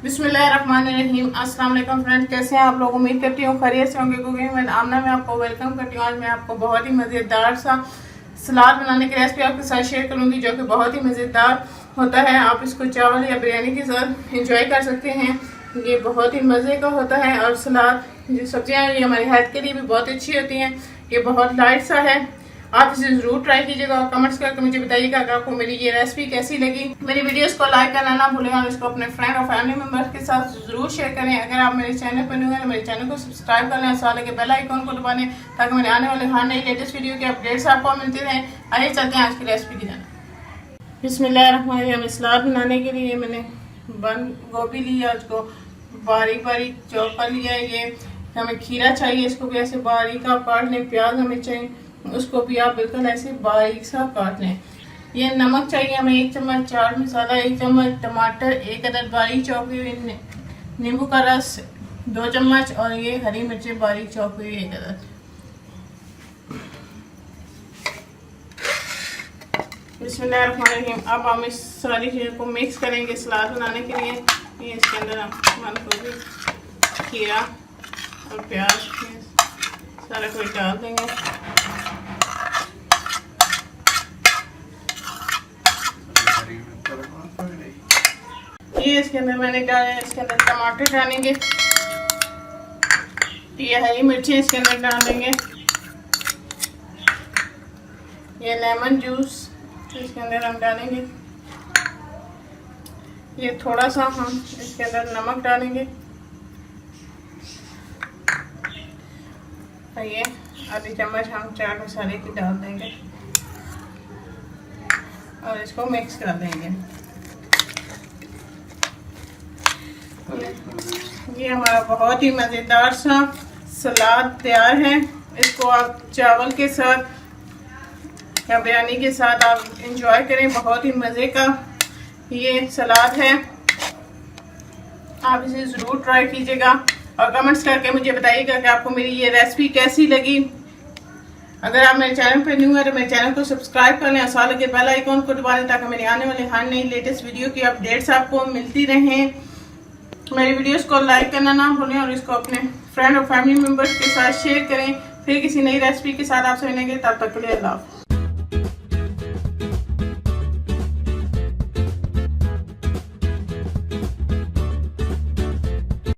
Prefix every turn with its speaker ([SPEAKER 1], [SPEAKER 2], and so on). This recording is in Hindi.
[SPEAKER 1] बिस्मिल्लाहिर्रहमानिर्रहीम। अस्सलाम वालेकुम फ्रेंड्स, कैसे हैं आप लोग? उम्मीद करती हूँ खैरियत से होंगे। कुकिंग विद आमना में आपको वेलकम करती हूँ। आज मैं आपको बहुत ही मज़ेदार सा सलाद बनाने की रेसिपी आपके साथ शेयर करूँगी, जो कि बहुत ही मज़ेदार होता है। आप इसको चावल या बिरयानी के साथ इंजॉय कर सकते हैं। ये बहुत ही मज़े का होता है। और सलाद जो सब्जियाँ हैं ये हमारी हेल्थ के लिए भी बहुत अच्छी होती हैं। ये बहुत लाइट सा है, आप इसे जरूर ट्राई कीजिएगा और कमेंट्स करके मुझे बताइएगा कि आपको मेरी ये रेसिपी कैसी लगी। मेरी वीडियोस को लाइक करना ना भूलें और इसको अपने फ्रेंड और फैमिली मेंबर्स के साथ जरूर शेयर करें। अगर आप मेरे चैनल पर न्यू हैं तो मेरे चैनल को सब्सक्राइब कर लें, साथ के बेल आइकन को दबा लें ताकि मेरे आने वाले हर नई लेटेस्ट वीडियो के अपडेट्स आपको मिलते रहें। आइए चलते हैं आज की रेसिपी की जाने। बिस्मिल्लाहिर्रहमानिर्रहीम। सलाद बनाने के लिए मैंने बंद गोभी लिया, उसको बारीक बारीक चॉप कर लिया। ये हमें खीरा चाहिए, इसको भी ऐसे बारीक आप काट लें। प्याज हमें चाहिए, उसको भी आप बिल्कुल ऐसे बारीक सा काट लें। ये नमक चाहिए हमें 1 चम्मच, चाट मसाला 1 चम्मच, टमाटर 1 अदद बारीक चॉप हुई, नींबू का रस 2 चम्मच और ये हरी मिर्चें बारीक चॉप हुई 1 अदद। बिस्मिल्लाहिर्रहमानिर्रहीम। अब हम इस सारी चीज़ों को मिक्स करेंगे सलाद बनाने के लिए। ये इसके अंदर हम गोभी, खीरा और प्याज सारा कुछ डाल देंगे। ये इसके अंदर मैंने डाले, इसके अंदर टमाटर डालेंगे, ये हरी मिर्ची इसके अंदर डालेंगे, ये लेमन जूस इसके अंदर हम डालेंगे, ये थोड़ा सा हम इसके अंदर नमक डालेंगे और ये आधी चम्मच हम चाट मसाले की डाल देंगे और इसको मिक्स कर देंगे। ये हमारा बहुत ही मज़ेदार सा सलाद तैयार है। इसको आप चावल के साथ या बिरयानी के साथ आप इंजॉय करें। बहुत ही मज़े का ये सलाद है, आप इसे ज़रूर ट्राई कीजिएगा और कमेंट्स करके मुझे बताइएगा कि आपको मेरी ये रेसिपी कैसी लगी। अगर आप मेरे चैनल पर न्यू है तो मेरे चैनल को सब्सक्राइब कर लें और साथ के बेल आइकन को दबा लें ताकि मेरे आने वाले हर नई लेटेस्ट वीडियो की अपडेट्स आपको मिलती रहें। मेरी वीडियोस को लाइक करना ना भूलें और इसको अपने फ्रेंड और फैमिली मेंबर्स के साथ शेयर करें। फिर किसी नई रेसिपी के साथ आपसे मिलेंगे, तब तक के लिए अल्लाह।